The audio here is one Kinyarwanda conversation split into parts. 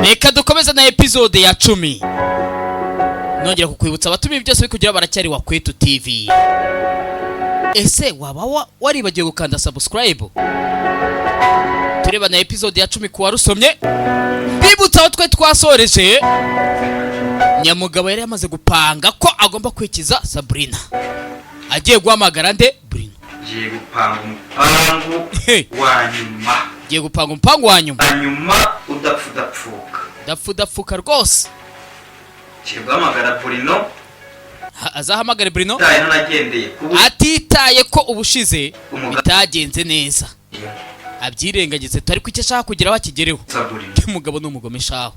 Reka dukomeze na episode ya 10. Nongera kukwibutsa abatumiye byose bikugira baracyari wa Kwetu TV. Ese waba waribagiye gukanda subscribe? Tureba na episode ya 10 kuwa rusomye. Bibutsa aho twe twasoreje. Nyamugabo yari yamaze gupanga ko agomba kwikiza Sabrina. Agiye guhamagara nde? Bruno. Agiye gupanga umupango wa nyuma. Agiye gupanga umupango wa nyuma. Hanyuma udapfudapfuka. Udapfudapfuka rwose. Agiye guhamagara Bruno. Azahamagara Bruno. Atitaye ko ubushize bitagenze neza. Abyirengagize tari ku icyo ashaka kugira bakigereho. Umugabo n'umugome shaho.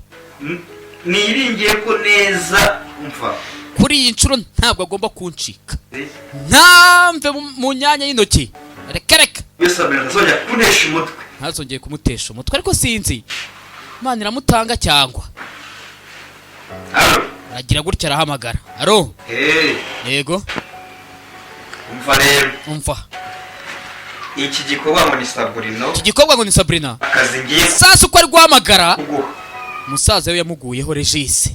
Niringiye ko neza umva. Kuri iyi ncuro ntabwo agomba kuncika. Ntamve mu nyanya y'intoki. Reka. Bisabira azongera kunesha umutwe. Ntazongeye kumutesha umutwe ariko sinzi. Imana iramutanga cyangwa. Alo. Aragira gutya arahamagara. Alo. Yego. Umva rero. Umva. Iki gikorwa ngo ni Sabrina. Iki gikorwa ngo ni Sabrina. Akazi ngiye. Sasa uko ari guhamagara. Musaza we yamuguyeho Regis.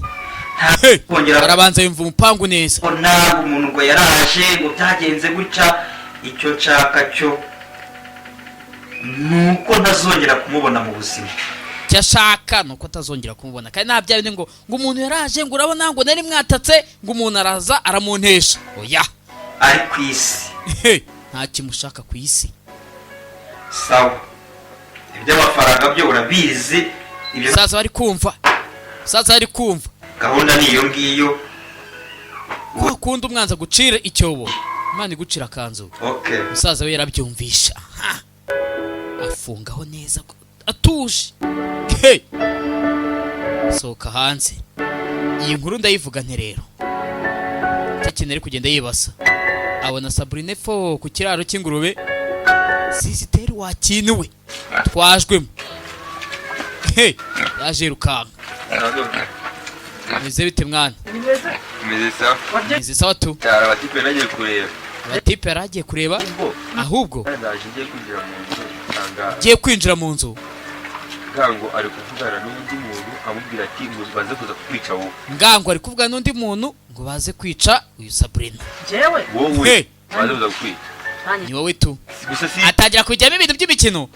Barabanza yumva umupangu neza. Ntabwo umuntu ngo yaraje ngo byagenze gutya icyo nshaka cyo nuko ntazongera kumubona mu buzima. Cyashaka nuko atazongera kumubona kandi nabya bine ngo umuntu yaraje ngo urabona ngo nari mwatatse ngo umuntu araza aramuntesha. Oya. Ari ku isi. Nta kimushaka ku isi. Sawa. Ibyo amafaranga byo urabizi. Saza bari kumva. Saza bari kumva. Gahunda niyo ngiyo. Wakunda umwanza gucira icyobo. Imana igucira kanzu. Okay. Musaza we yarabyumvisha. Afungaho neza atuje. Soka hanze. Iyi nkuru ndayivuga nte rero. Tekinere kugenda yibasa. Abona Sabrina fo ku kiraro cy'ingurube. Sisiteri wakinuwe. Twajwemo. Yaje rukanga. Meze bite mwana? Meze sawa tu. Cyara batipe nagiye kureba. Batipe yaragiye kureba? Ahubwo ndaje ngiye kwinjira mu nzu. Giye kwinjira mu nzu. Ngango ari kuvugana n'undi muntu amubwira ati ngo baze kuza kwica wowe. Ngango ari kuvugana n'undi muntu ngo baze kwica uyu Sabrina. Jewe. Wowe baze kuza kwica. Ni wowe tu. Atagira kujyamo ibintu by'imikino.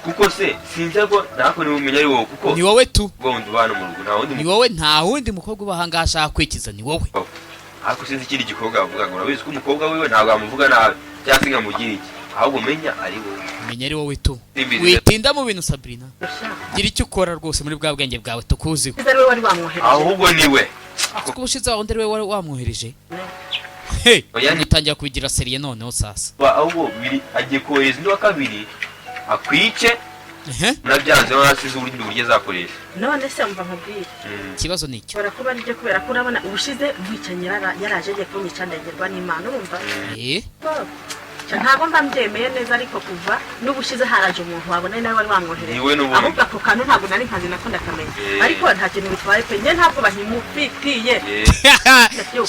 Kuko se sinzago nako ni umenya ari wowe kuko ni wowe tu gondo bana mu rugo nta wundi ni wowe nta wundi mukobwa ubahangashaka kwikiza ni wowe. Ariko sinzi ikindi gikobwa avuga ngo urabizi ko umukobwa wiwe ntabwo amuvuga nabi cyangwa nkamugira iki ahubwo menya ari wowe. Menya ari wowe tu. Witinda mu bintu Sabrina. Gira icyo ukora rwose muri bwa bwenge bwawe tukuziho. Ahubwo niwe. Kuko ubushize waho ndere we wamwohereje. Nitangira kubigira seriye noneho sasa. Ahubwo biri agiye kohereza ndi wa kabiri akwice. Nabyanze warasize uburyo buryo zakoresha. None se umva nkubwire. Kibazo niki? Barakuba ari byo kubera ko urabona ubushize umwicanyira yaraje je kunyica ndagerwa n'Imana urumva? Ntabwo mbyemeye neza ariko kuva n'ubushize haraje umuntu wabona nawe wari wamwohereje. Ahubwo ako kantu ntabwo nari nkazi nako ndakamenya. Ariko nta kintu bitwaye pe nge ntabwo bahimufitiye.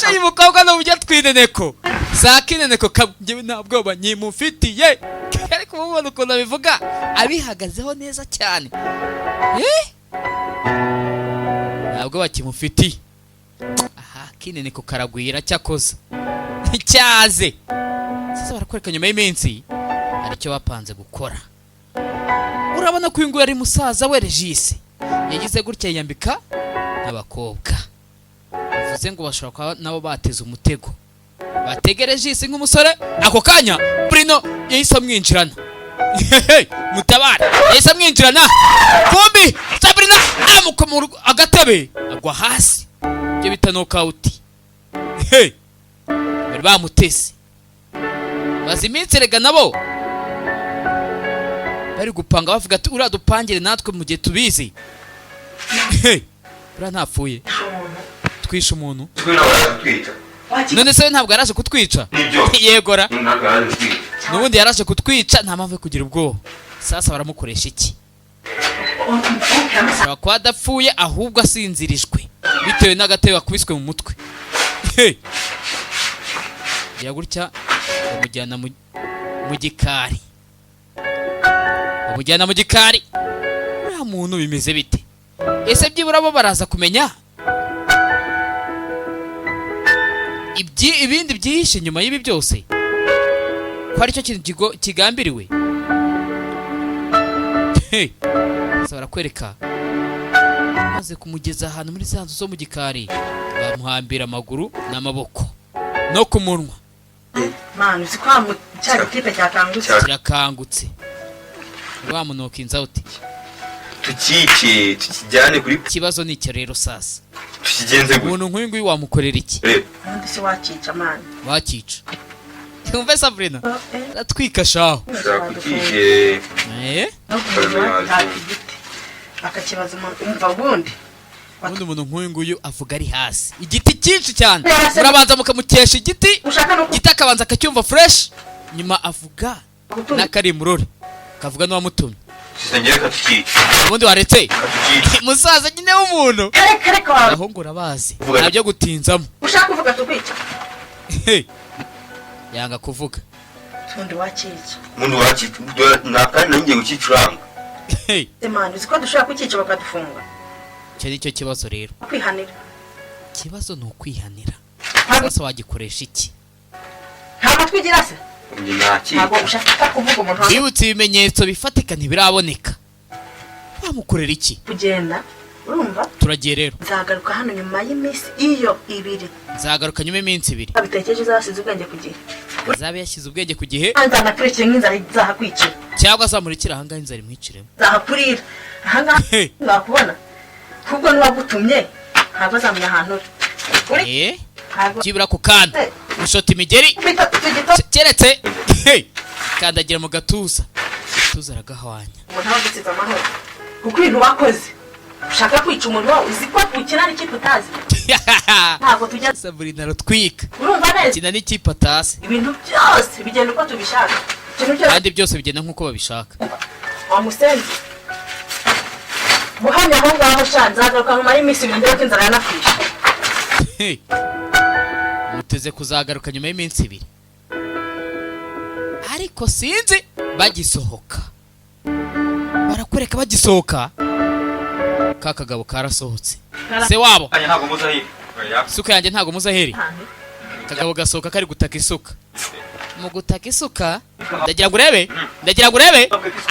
Shayi mukobwa no bujya twineneko. Sakineneko kabye ntabwo banyimufitiye. Ariko mubona uko nabivuga abihagazeho neza cyane. Ntabwo bakimufitiye. Aha kineneko karagwira cyakoze. Cyaze. Sasa barakwereka nyuma y'iminsi aricyo bapanze gukora. Urabona ko ingu yari musaza we Regis yagize gutya yambika n'abakobwa. Bivuze ngo bashaka nabo bateze umutego. Bategereje isi nk'umusore ako kanya Bruno yahise amwinjirana. Mutabara yahise amwinjirana. Kumbi Sabrina amukomura agatebe agwa hasi. Byo bita knockout. Bari bamutese. Bazi iminsi rega nabo bari gupanga bavuga ati uradupangire natwe mu gihe tubizi. Bura ntapfuye twisha umuntu. None se ntabwo yaraje kutwica? Yegora n'ubundi yaraje kutwica nta mpamvu yo kugira ubwoba. Sasa baramukoresha iki? Ashobora kuba adapfuye ahubwo asinzirijwe bitewe n'agatebe akubiswe mu mutwe. Ya gutya bamujyana mu gikari. muntu bimeze bite? Ese byibura bo baraza kumenya ibindi byihishe nyuma y'ibi byose, ko aricyo kintu kigambiriwe? Barakwereka maze kumugeza ahantu muri za nzu zo mu gikari, bamuhambira amaguru n'amaboko no ku munwa. Manu uzi ko cya kipe kirakangutse. Wamunuka inza uti tukice tukijyane kuri kibazo nicyo rero sasa tukigenze gute? Umuntu nk'uyu nguyu wamukorera iki? Undi se wakica manu. Wakica umve Sabrina atwika shaho kukice akakibaza umva ubundi umuntu nk'uyu nguyu avuga ari hasi, igiti cyinshi cyane, murabanza mukamukesha igiti akabanza akacyumva fresh, nyuma avuga n'akarimurore kavuga n'uwamutumye. Ubundi waretse musaza nyine w'umuntu aho ngo urabazi ntabyo gutinzamo. Ushaka kuvuga tukwica yanga kuvuga. Undi wakica nakandi nanjye gukicuranga. Demani uzi ko dushobora kukica bakadufunga. Icyo ni cyo kibazo rero, kwihanira. Ikibazo ni ukwihanira. Sasa wagikoresha iki? Ntabwo twigira se ntabwo ushaka kuvuga umuntu bibutse ibimenyetso bifatika ntibiraboneka, wamukorera iki? Kugenda urumva. Turagiye rero, nzagaruka hano nyuma y'iminsi iyo 2. nzagaruka nyuma y'iminsi 2. Abitekereje zasize ubwenge ku gihe. Zabe yashyize ubwenge ku gihe, anzana kurikira nk'inzara izahakwicira cyangwa azamurikira ahangaha inzara imwiciremo. Zahakurira ahangaha nakubona kubwo niwagutumye ntabwo azamenya ahantu uri. Byibura ku kandi ushota imigeri keretse kandagira mu gatuza aragahwanya. Umuntu abagusiza amahoro kuko ibintu wakoze ushaka kwica umuntu wawe uzi ko ukina n'ikipe utazi. Ntabwo tujya Sabrina arutwika, urumva neza kina n'ikipe atazi. Ibintu byose bigenda uko tubishaka, kandi byose bigenda nk'uko babishaka. Wamusenze buhamya aho ngaho sha nzagaruka nyuma y'iminsi 2 ndetse inzara yanakwishe. Muteze kuzagaruka nyuma y'iminsi 2, ariko sinzi bagisohoka. Barakwereka bagisohoka kakagabo karasohotse. Se wabo ntago muzahiri isuka yanjye ntago muzaheri. Kagabo gasohoka kari gutaka isuka. Mu gutaka isuka ndagira ngo urebe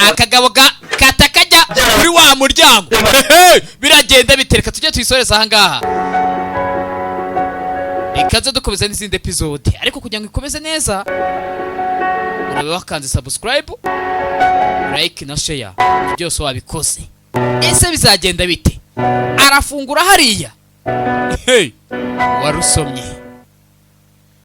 akagabo katakajya kuri wa muryango. Biragenda bitereka tujye tuyisoreza aha ngaha. Ikaze dukomeza n'izindi episode, ariko kugira ngo ikomeze neza urabe wakanze subscribe, like na share, byose wabikoze. Ese bizagenda bite? Arafungura hariya warusomye.